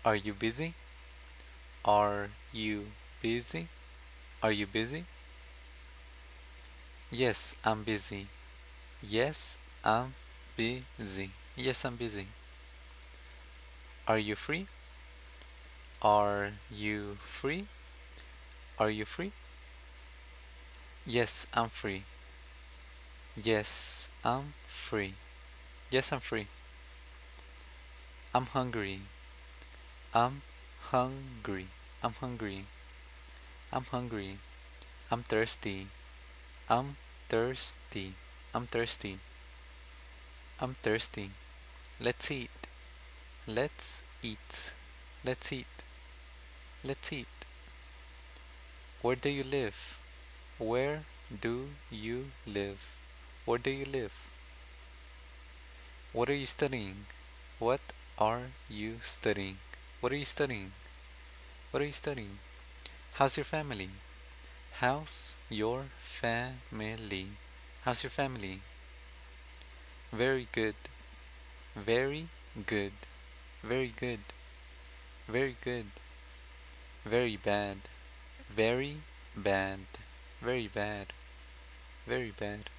Are you busy? Are you busy? Are you busy? Yes, I'm busy. Yes, I'm busy. Yes, I'm busy. Are you free? Are you free? Are you free? Yes, I'm free. Yes, I'm free. Yes, I'm free. I'm hungry. I'm hungry. I'm hungry. I'm hungry. I'm thirsty. I'm thirsty. I'm thirsty. I'm thirsty. Let's eat. Let's eat. Let's eat. Let's eat. Where do you live? Where do you live? Where do you live? What are you studying? What are you studying? What are you studying? What are you studying? How's your family? How's your family? How's your family? Very good. Very good. Very good. Very good. Very bad. Very bad. Very bad. Very bad.